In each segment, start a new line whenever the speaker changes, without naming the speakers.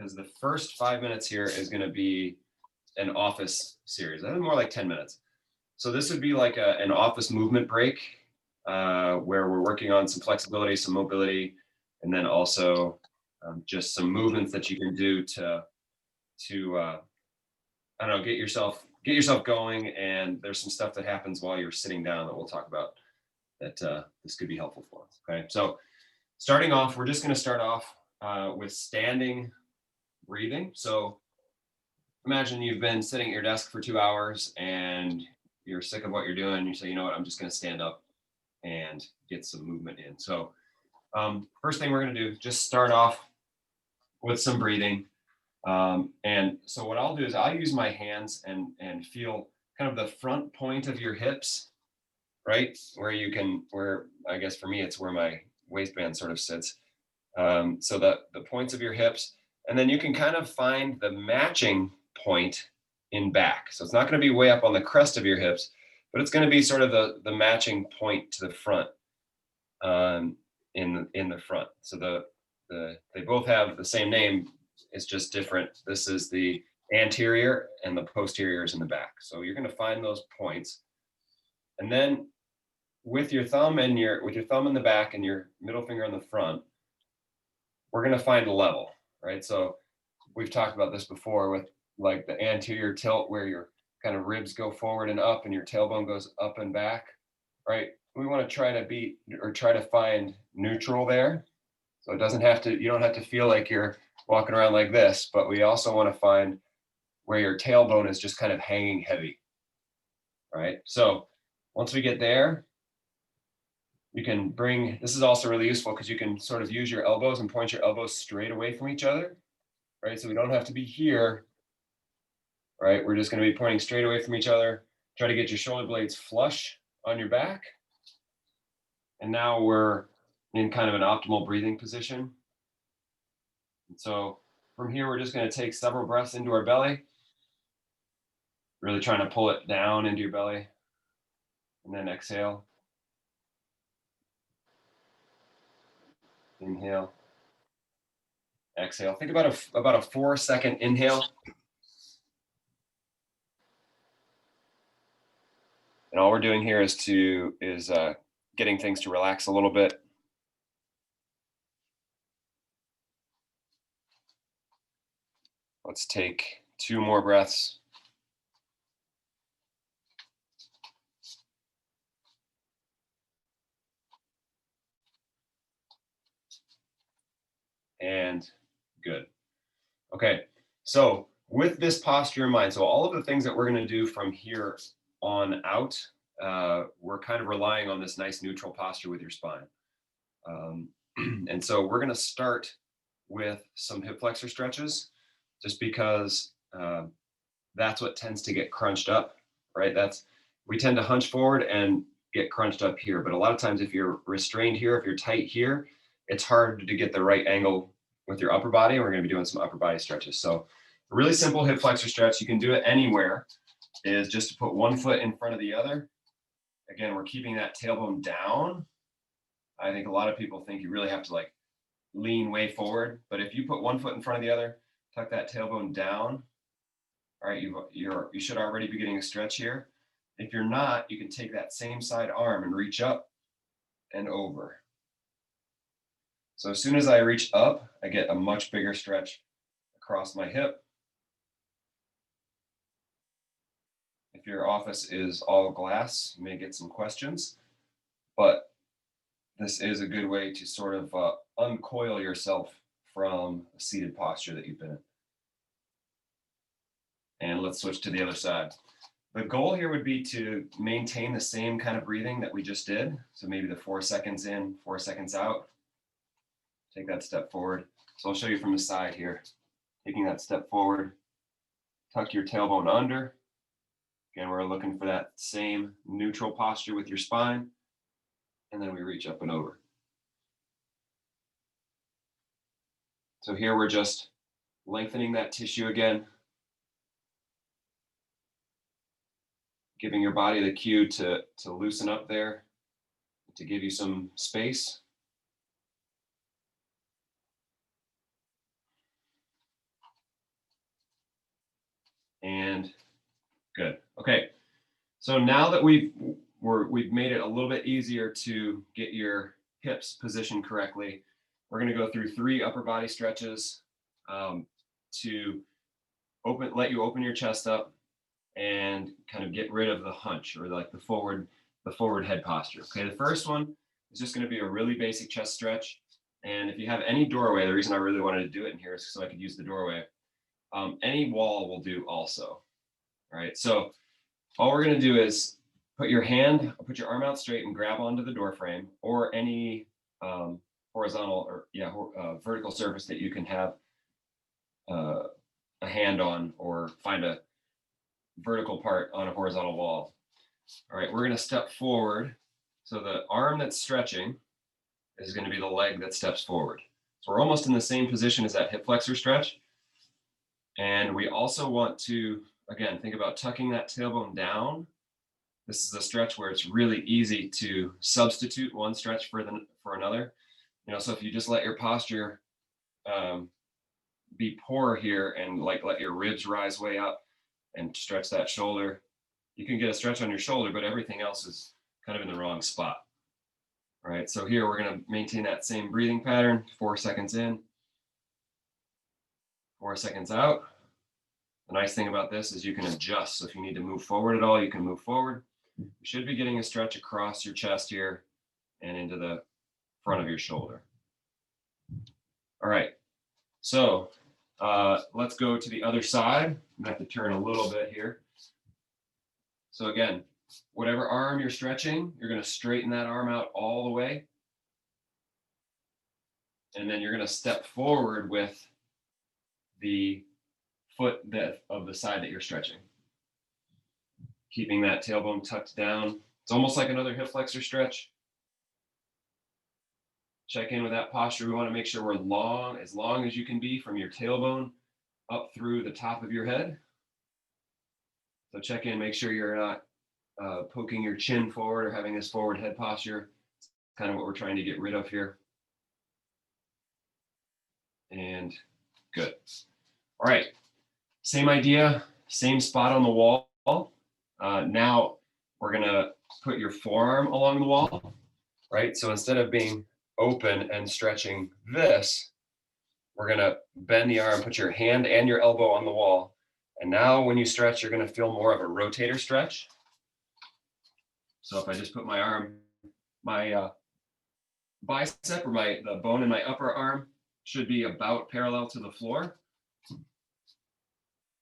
because the first 5 minutes here is going to be an office series. That is more like 10 minutes. So this would be like an office movement break where we're working on some flexibility, some mobility, and then also just some movements that you can do to I don't know, get yourself going. And there's some stuff that happens while you're sitting down that we'll talk about that this could be helpful for us. Okay, so starting off, we're just going to start off with standing breathing. So imagine you've been sitting at your desk for 2 hours and you're sick of what you're doing. You say, you know what, I'm just going to stand up and get some movement in. So first thing we're going to do is just start off with some breathing. And so what I'll do is I'll use my hands and feel kind of the front point of your hips, right? Where I guess for me, it's where my waistband sort of sits. So the points of your hips, and then you can kind of find the matching point in back. So it's not going to be way up on the crest of your hips, but it's going to be sort of the matching point to the front in the front. So they both have the same name. It's just different. This is the anterior and the posterior is in the back. So you're going to find those points. And then with your thumb in the back and your middle finger on the front, we're going to find a level, right? So we've talked about this before with like the anterior tilt where your kind of ribs go forward and up and your tailbone goes up and back, right? We want to try to find neutral there. So you don't have to feel like you're walking around like this, but we also want to find where your tailbone is just kind of hanging heavy, right? So once we get there, this is also really useful because you can sort of use your elbows and point your elbows straight away from each other, right? So we don't have to be here, right? We're just going to be pointing straight away from each other. Try to get your shoulder blades flush on your back. And now we're in kind of an optimal breathing position. And so from here, we're just going to take several breaths into our belly, really trying to pull it down into your belly, and then exhale. Inhale, exhale. Think about a 4-second inhale. And all we're doing here is getting things to relax a little bit. Let's take 2 more breaths. And good. Okay, so with this posture in mind, so all of the things that we're going to do from here on out, we're kind of relying on this nice neutral posture with your spine. And so we're going to start with some hip flexor stretches, just because that's what tends to get crunched up, right? We tend to hunch forward and get crunched up here. But a lot of times if you're restrained here, if you're tight here, it's hard to get the right angle with your upper body. We're going to be doing some upper body stretches. So a really simple hip flexor stretch, you can do it anywhere, is just to put one foot in front of the other. Again, we're keeping that tailbone down. I think a lot of people think you really have to like lean way forward, but if you put one foot in front of the other, tuck that tailbone down, all right, you should already be getting a stretch here. If you're not, you can take that same side arm and reach up and over. So as soon as I reach up, I get a much bigger stretch across my hip. If your office is all glass, you may get some questions, but this is a good way to sort of uncoil yourself from a seated posture that you've been in. And let's switch to the other side. The goal here would be to maintain the same kind of breathing that we just did. So maybe the 4 seconds in, 4 seconds out. Take that step forward. So I'll show you from the side here. Taking that step forward, tuck your tailbone under. Again, we're looking for that same neutral posture with your spine. And then we reach up and over. So here we're just lengthening that tissue again. Giving your body the cue to loosen up there, to give you some space. and good. Okay, so now that we've made it a little bit easier to get your hips positioned correctly, we're going to go through 3 upper body stretches to let you open your chest up and kind of get rid of the hunch, or like the forward head posture. Okay, the first one is just going to be a really basic chest stretch. And if you have any doorway, the reason I really wanted to do it in here is so I could use the doorway. Any wall will do also. All right, so all we're going to do is put your arm out straight and grab onto the door frame, or any horizontal or vertical surface that you can have a hand on, or find a vertical part on a horizontal wall. All right, we're going to step forward. So the arm that's stretching is going to be the leg that steps forward. So we're almost in the same position as that hip flexor stretch. And we also want to, again, think about tucking that tailbone down. This is a stretch where it's really easy to substitute one stretch for another. So if you just let your posture be poor here and let your ribs rise way up and stretch that shoulder, you can get a stretch on your shoulder, but everything else is kind of in the wrong spot. All right, so here we're going to maintain that same breathing pattern, 4 seconds in, 4 seconds out. The nice thing about this is you can adjust. So if you need to move forward at all, you can move forward. You should be getting a stretch across your chest here and into the front of your shoulder. All right, so let's go to the other side. I'm going to have to turn a little bit here. So again, whatever arm you're stretching, you're going to straighten that arm out all the way. And then you're going to step forward with the foot of the side that you're stretching. Keeping that tailbone tucked down. It's almost like another hip flexor stretch. Check in with that posture. We want to make sure we're as long as you can be from your tailbone up through the top of your head. So check in, make sure you're not poking your chin forward or having this forward head posture. It's kind of what we're trying to get rid of here. And good. All right, same idea, same spot on the wall. Now we're gonna put your forearm along the wall, right? So instead of being open and stretching this, we're gonna bend the arm, put your hand and your elbow on the wall. And now when you stretch, you're gonna feel more of a rotator stretch. So if I just put my arm, my bicep or the bone in my upper arm should be about parallel to the floor.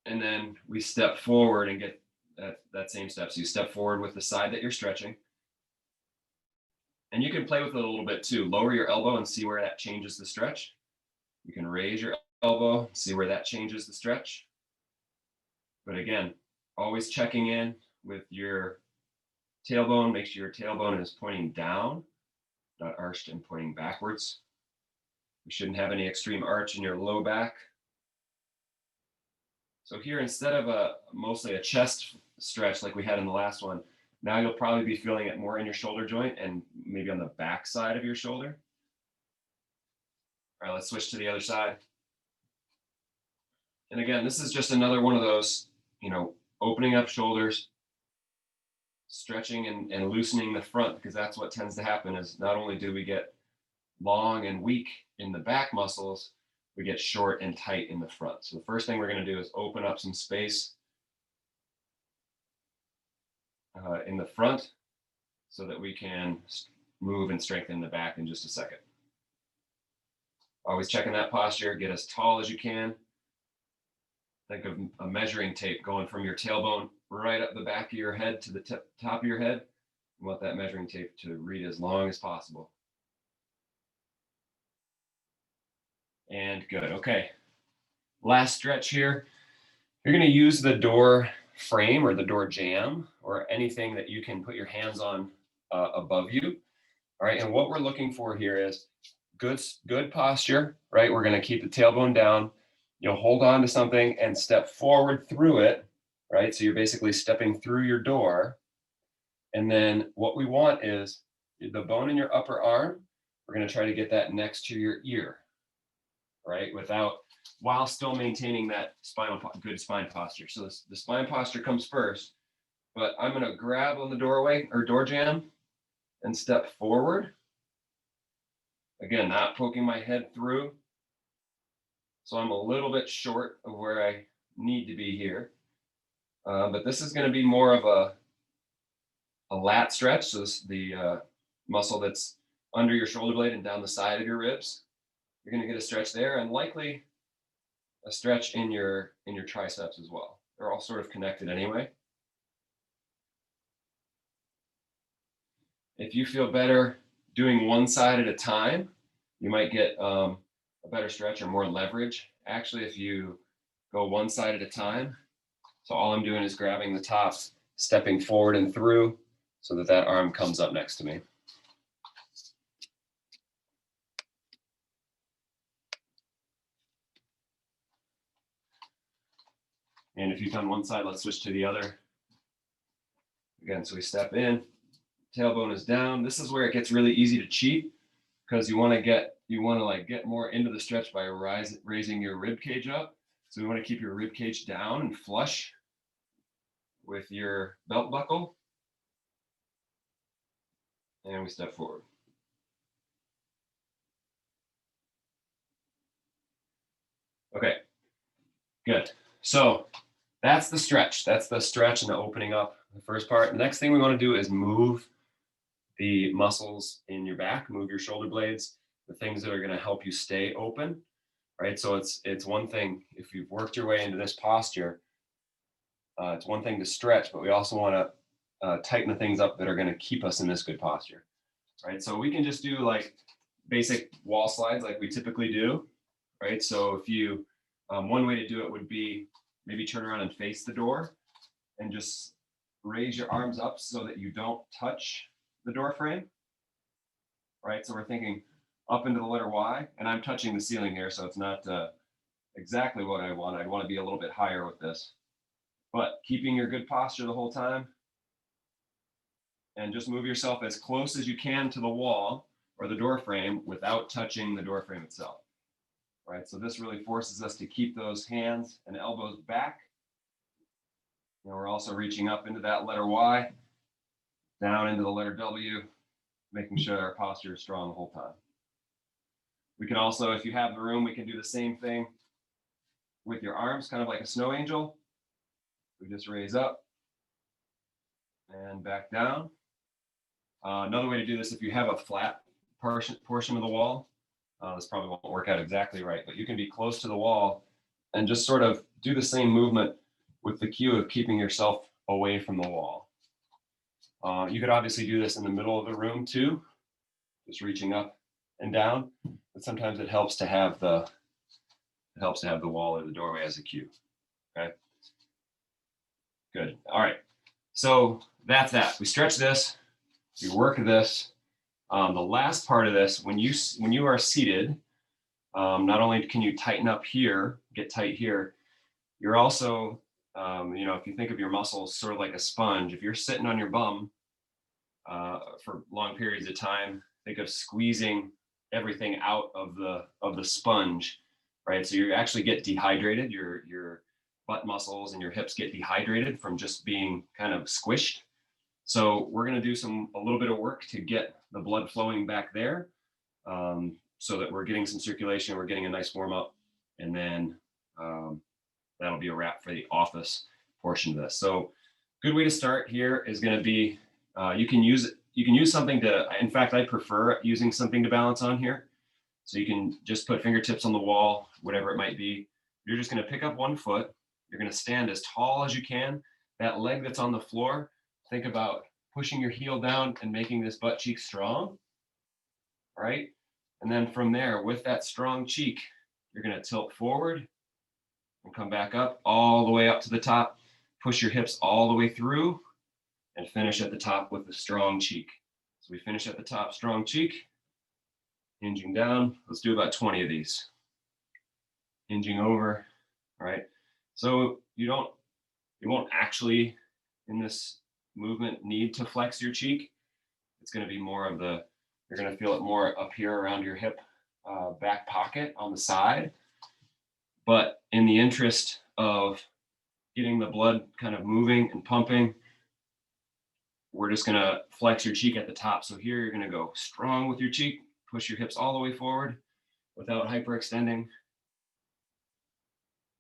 And then we step forward and get that same step. So you step forward with the side that you're stretching. And you can play with it a little bit too. Lower your elbow and see where that changes the stretch. You can raise your elbow, see where that changes the stretch. But again, always checking in with your tailbone. Make sure your tailbone is pointing down, not arched and pointing backwards. You shouldn't have any extreme arch in your low back. So here, instead of mostly a chest stretch like we had in the last one, now you'll probably be feeling it more in your shoulder joint and maybe on the back side of your shoulder. All right, let's switch to the other side. And again, this is just another one of those, opening up shoulders, stretching and loosening the front, because that's what tends to happen is not only do we get long and weak in the back muscles, we get short and tight in the front. So the first thing we're going to do is open up some space in the front so that we can move and strengthen the back in just a second. Always checking that posture, get as tall as you can. Think of a measuring tape going from your tailbone right up the back of your head to the top of your head. You want that measuring tape to read as long as possible. And good, okay. Last stretch here. You're gonna use the door frame or the door jamb or anything that you can put your hands on above you. All right, and what we're looking for here is good posture, right? We're gonna keep the tailbone down. You'll hold on to something and step forward through it, right? So you're basically stepping through your door. And then what we want is the bone in your upper arm. We're gonna try to get that next to your ear, right? Without while still maintaining that good spine posture. So the spine posture comes first, but I'm going to grab on the doorway or door jamb and step forward. Again, not poking my head through. So I'm a little bit short of where I need to be here. But this is going to be more of a lat stretch. So this is the muscle that's under your shoulder blade and down the side of your ribs. You're going to get a stretch there, and likely a stretch in your triceps as well. They're all sort of connected anyway. If you feel better doing one side at a time, you might get a better stretch or more leverage. Actually, if you go one side at a time, so all I'm doing is grabbing the top, stepping forward and through so that that arm comes up next to me. And if you've done one side, let's switch to the other. Again, so we step in, tailbone is down. This is where it gets really easy to cheat, because you want to get more into the stretch by raising your rib cage up. So we want to keep your rib cage down and flush with your belt buckle. And we step forward. Okay, good. So that's the stretch. That's the stretch and the opening up, the first part. The next thing we want to do is move the muscles in your back, move your shoulder blades, the things that are going to help you stay open, right? So it's one thing, if you've worked your way into this posture, it's one thing to stretch, but we also want to tighten the things up that are going to keep us in this good posture, right? So we can just do like basic wall slides like we typically do, right? So if you, one way to do it would be maybe turn around and face the door and just raise your arms up so that you don't touch the door frame, right? So we're thinking up into the letter Y, and I'm touching the ceiling here, so it's not exactly what I want. I'd want to be a little bit higher with this, but keeping your good posture the whole time, and just move yourself as close as you can to the wall or the door frame without touching the door frame itself, right? So this really forces us to keep those hands and elbows back. And we're also reaching up into that letter Y, down into the letter W, making sure our posture is strong the whole time. We can also, if you have the room, we can do the same thing with your arms, kind of like a snow angel. We just raise up and back down. Another way to do this, if you have a flat portion of the wall, this probably won't work out exactly right, but you can be close to the wall and just sort of do the same movement with the cue of keeping yourself away from the wall. You could obviously do this in the middle of the room too, just reaching up and down, but sometimes it helps to have the wall or the doorway as a cue. Okay, good. All right, so that's that. We stretch this, we work this. The last part of this, when you are seated, not only can you tighten up here, get tight here, you're also, if you think of your muscles sort of like a sponge, if you're sitting on your bum for long periods of time, think of squeezing everything out of the sponge, right? So you actually get dehydrated. Your butt muscles and your hips get dehydrated from just being kind of squished. So we're going to do a little bit of work to get the blood flowing back there, so that we're getting some circulation, we're getting a nice warm up, and then that'll be a wrap for the office portion of this. So good way to start here is going to be, you can use something to, in fact, I prefer using something to balance on here. So you can just put fingertips on the wall, whatever it might be. You're just going to pick up one foot. You're going to stand as tall as you can. That leg that's on the floor, think about pushing your heel down and making this butt cheek strong, all right? And then from there, with that strong cheek, you're going to tilt forward and come back up all the way up to the top. Push your hips all the way through and finish at the top with the strong cheek. So we finish at the top, strong cheek, hinging down. Let's do about 20 of these. Hinging over, all right? So you won't actually, in this movement, need to flex your cheek. It's going to be more of you're going to feel it more up here around your hip back pocket on the side. But in the interest of getting the blood kind of moving and pumping, we're just gonna flex your cheek at the top. So here you're gonna go strong with your cheek, push your hips all the way forward without hyperextending.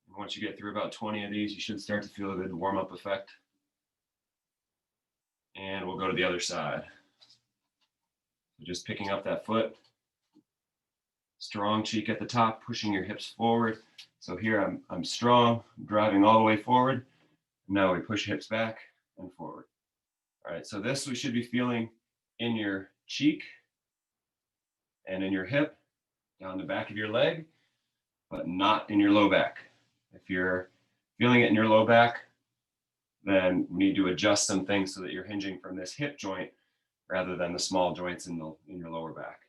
And once you get through about 20 of these, you should start to feel a good warm-up effect. And we'll go to the other side. Just picking up that foot, strong cheek at the top, pushing your hips forward. So here I'm strong, driving all the way forward. Now we push hips back and forward. All right, so this we should be feeling in your cheek and in your hip, down the back of your leg, but not in your low back. If you're feeling it in your low back, then we need to adjust some things so that you're hinging from this hip joint rather than the small joints in your lower back.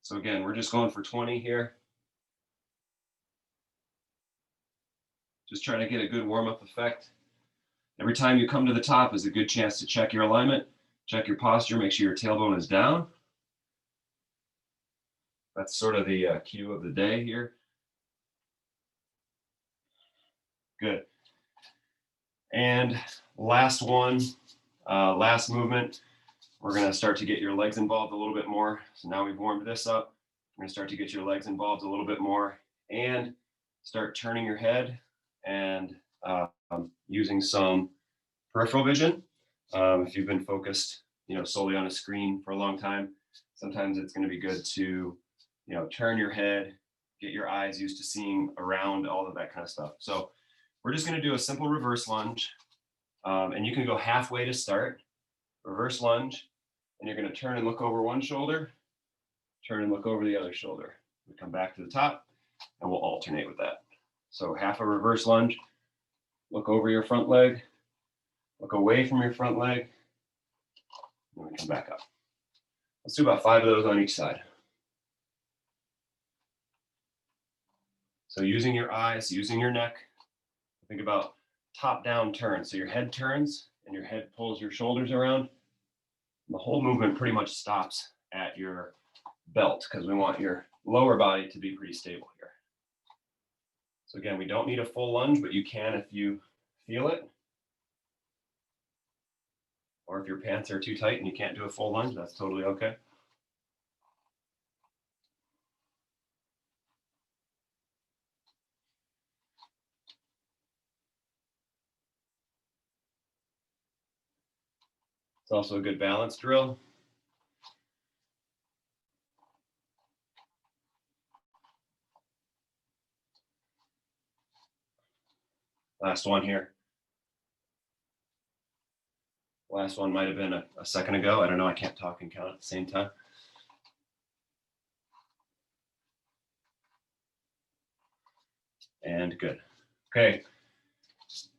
So again, we're just going for 20 here. Just trying to get a good warm-up effect. Every time you come to the top is a good chance to check your alignment, check your posture, make sure your tailbone is down. That's sort of the cue of the day here. Good. And last one, last movement, we're gonna start to get your legs involved a little bit more. So now we've warmed this up. We're gonna start to get your legs involved a little bit more and start turning your head and using some peripheral vision. If you've been focused, solely on a screen for a long time, sometimes it's going to be good to, turn your head, get your eyes used to seeing around, all of that kind of stuff. So we're just going to do a simple reverse lunge, and you can go halfway to start. Reverse lunge, and you're going to turn and look over one shoulder, turn and look over the other shoulder. We come back to the top, and we'll alternate with that. So half a reverse lunge, look over your front leg, look away from your front leg, and we come back up. Let's do about 5 of those on each side. So using your eyes, using your neck, think about top-down turn. So your head turns and your head pulls your shoulders around. The whole movement pretty much stops at your belt because we want your lower body to be pretty stable here. So again, we don't need a full lunge, but you can if you feel it. Or if your pants are too tight and you can't do a full lunge, that's totally okay. It's also a good balance drill. Last one here. Last one might have been a second ago. I don't know. I can't talk and count at the same time. And good. Okay.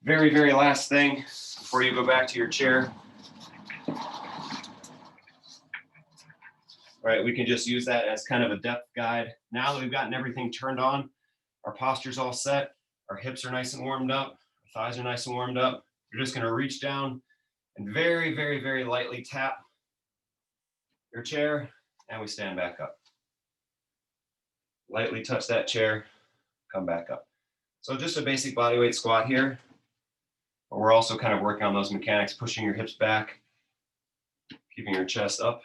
Very, very last thing before you go back to your chair. All right, we can just use that as kind of a depth guide. Now that we've gotten everything turned on, our posture's all set, our hips are nice and warmed up, our thighs are nice and warmed up. You're just gonna reach down and very, very, very lightly tap your chair, and we stand back up. Lightly touch that chair, come back up. So just a basic bodyweight squat here, but we're also kind of working on those mechanics, pushing your hips back, keeping your chest up.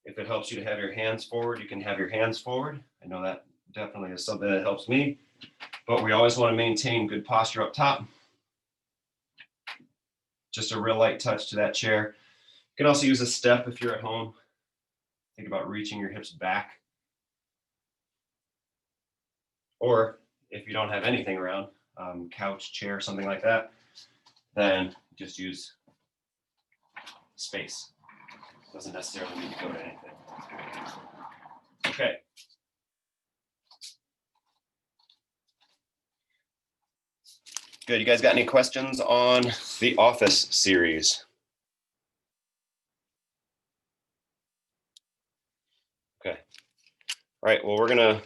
If it helps you to have your hands forward, you can have your hands forward. I know that definitely is something that helps me, but we always want to maintain good posture up top. Just a real light touch to that chair. You can also use a step if you're at home. Think about reaching your hips back. Or if you don't have anything around, couch, chair, something like that, then just use space. Doesn't necessarily need to go to anything. Okay. Good. You guys got any questions on the Office series? Okay. All right. Well, we're going to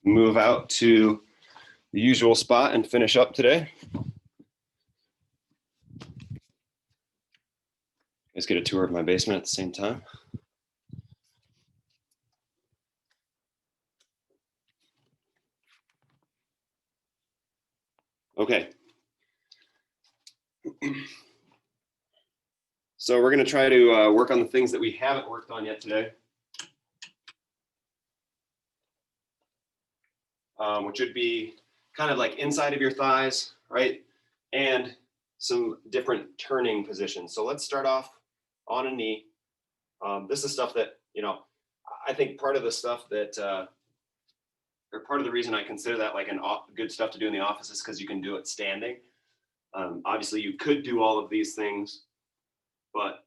move out to the usual spot and finish up today. Let's get a tour of my basement at the same time. Okay. So we're going to try to work on the things that we haven't worked on yet today, which would be kind of like inside of your thighs, right? And some different turning positions. So let's start off on a knee. This is stuff that, you know, I think part of the stuff that, or part of the reason I consider that like good stuff to do in the office is because you can do it standing. Obviously, you could do all of these things, but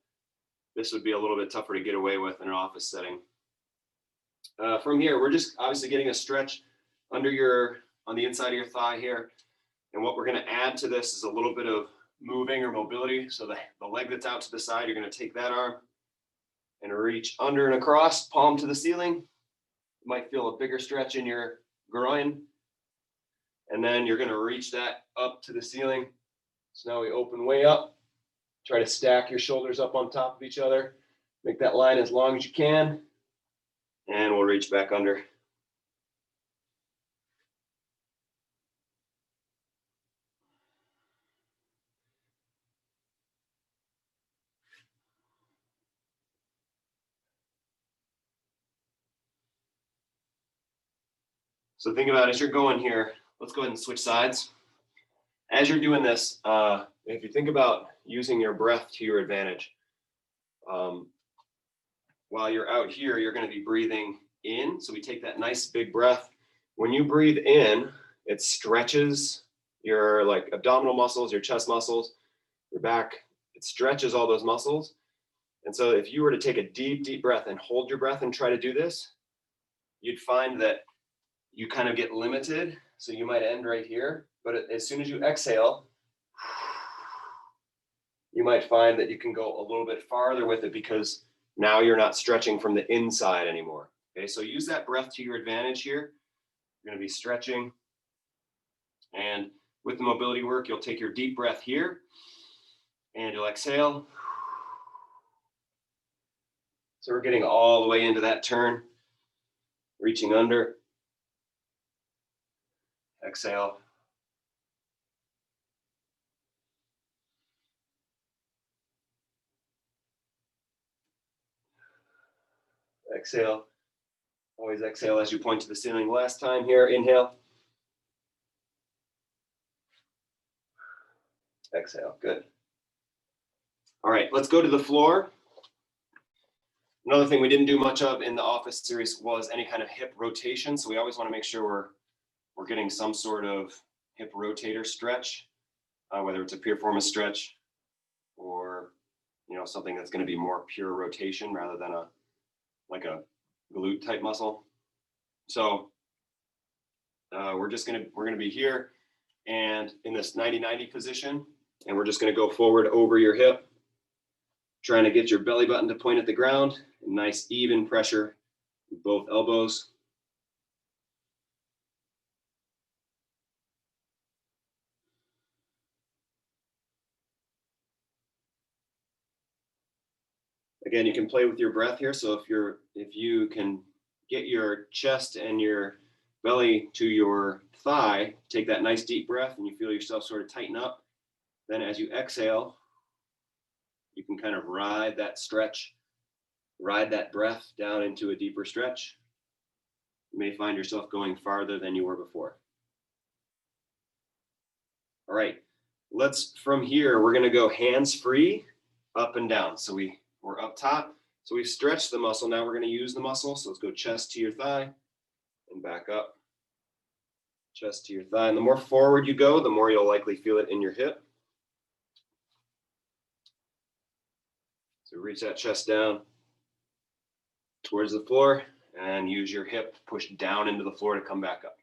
this would be a little bit tougher to get away with in an office setting. From here, we're just obviously getting a stretch on the inside of your thigh here. And what we're going to add to this is a little bit of moving or mobility. So the leg that's out to the side, you're going to take that arm and reach under and across, palm to the ceiling. You might feel a bigger stretch in your groin. And then you're going to reach that up to the ceiling. So now we open way up. Try to stack your shoulders up on top of each other. Make that line as long as you can. And we'll reach back under. So think about it, as you're going here, let's go ahead and switch sides. As you're doing this, if you think about using your breath to your advantage, while you're out here, you're going to be breathing in. So we take that nice big breath. When you breathe in, it stretches your like abdominal muscles, your chest muscles, your back. It stretches all those muscles. And so if you were to take a deep, deep breath and hold your breath and try to do this, you'd find that you kind of get limited. So you might end right here. But as soon as you exhale, you might find that you can go a little bit farther with it because now you're not stretching from the inside anymore. Okay, so use that breath to your advantage here. You're going to be stretching. And with the mobility work, you'll take your deep breath here and you'll exhale. So we're getting all the way into that turn, reaching under. Exhale. Exhale. Always exhale as you point to the ceiling. Last time here, inhale. Exhale, good. All right, let's go to the floor. Another thing we didn't do much of in the office series was any kind of hip rotation. So we always want to make sure we're getting some sort of hip rotator stretch, whether it's a piriformis stretch or something that's going to be more pure rotation rather than a glute type muscle. So we're gonna be here and in this 90-90 position, and we're just gonna go forward over your hip, trying to get your belly button to point at the ground. Nice even pressure with both elbows. Again, you can play with your breath here. So if you can get your chest and your belly to your thigh, take that nice deep breath and you feel yourself sort of tighten up. Then as you exhale, you can kind of ride that stretch, ride that breath down into a deeper stretch. You may find yourself going farther than you were before. All right, from here, we're gonna go hands-free, up and down. So we're up top. So we've stretched the muscle. Now we're gonna use the muscle. So let's go chest to your thigh and back up. Chest to your thigh. And the more forward you go, the more you'll likely feel it in your hip. So reach that chest down towards the floor and use your hip to push down into the floor to come back up.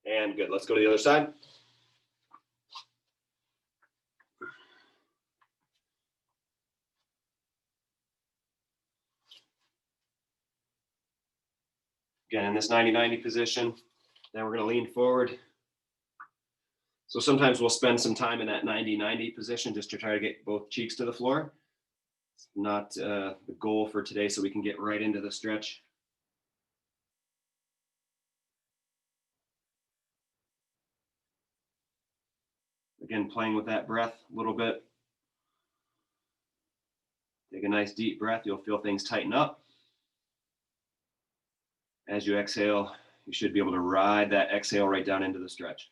And good, let's go to the other side. Again, in this 90-90 position, then we're gonna lean forward. So sometimes we'll spend some time in that 90-90 position just to try to get both cheeks to the floor. It's not the goal for today, so we can get right into the stretch. Again, playing with that breath a little bit. Take a nice deep breath. You'll feel things tighten up. As you exhale, you should be able to ride that exhale right down into the stretch.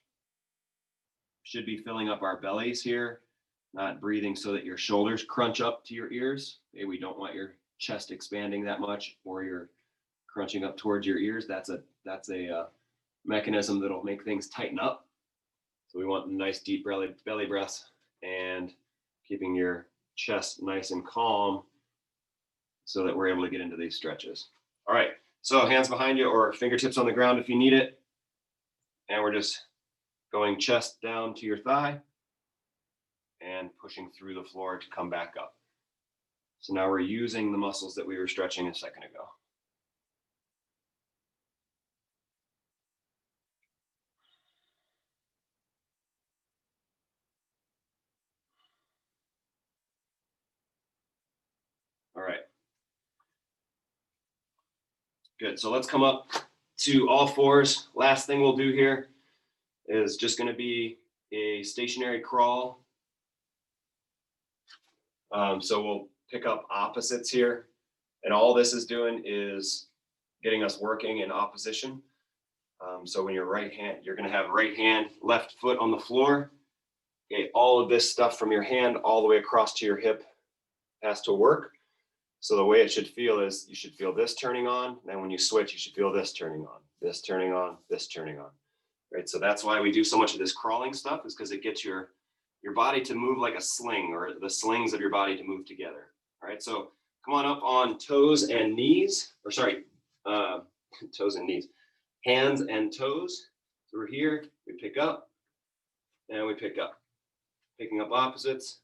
Should be filling up our bellies here, not breathing so that your shoulders crunch up to your ears. Maybe we don't want your chest expanding that much, or you're crunching up towards your ears. That's a mechanism that'll make things tighten up. So we want nice deep belly breaths and keeping your chest nice and calm so that we're able to get into these stretches. All right, so hands behind you or fingertips on the ground if you need it. And we're just going chest down to your thigh and pushing through the floor to come back up. So now we're using the muscles that we were stretching a second ago. All right. Good, so let's come up to all fours. Last thing we'll do here is just gonna be a stationary crawl. So we'll pick up opposites here. And all this is doing is getting us working in opposition. So when you're right hand, you're gonna have right hand, left foot on the floor. Okay, all of this stuff from your hand all the way across to your hip has to work. So the way it should feel is you should feel this turning on. Then when you switch, you should feel this turning on, this turning on, this turning on. Right, so that's why we do so much of this crawling stuff, is because it gets your body to move like a sling, or the slings of your body to move together. All right, so come on up on toes and knees, or sorry, toes and knees, hands and toes. So we're here, we pick up, and we pick up. Picking up opposites,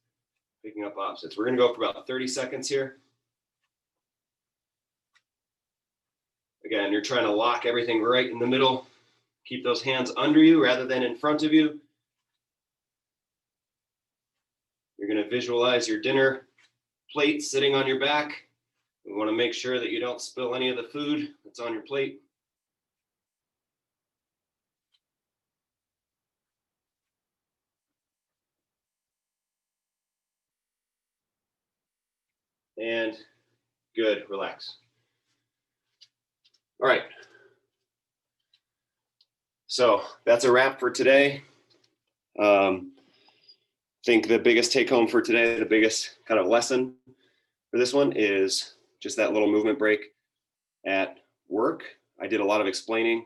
picking up opposites. We're gonna go for about 30 seconds here. Again, you're trying to lock everything right in the middle. Keep those hands under you rather than in front of you. You're gonna visualize your dinner plate sitting on your back. We wanna make sure that you don't spill any of the food that's on your plate. And good, relax. All right. So that's a wrap for today. I think the biggest take home for today, the biggest kind of lesson for this one is just that little movement break at work. I did a lot of explaining.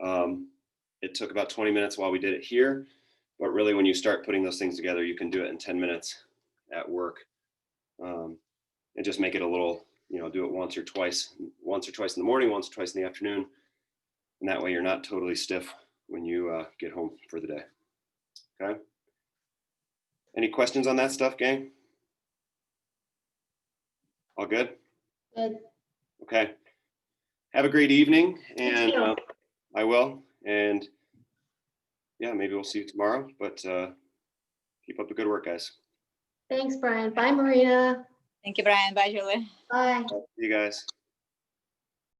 It took about 20 minutes while we did it here, but really when you start putting those things together, you can do it in 10 minutes at work. And just make it a little, do it once or twice in the morning, once or twice in the afternoon. And that way you're not totally stiff when you get home for the day. Okay. Any questions on that stuff, gang? All good?
Good.
Okay. Have a great evening, and I will. And yeah, maybe we'll see you tomorrow, but keep up the good work, guys.
Thanks, Brian. Bye, Marina.
Thank you, Brian. Bye, Julie.
Bye.
See you guys.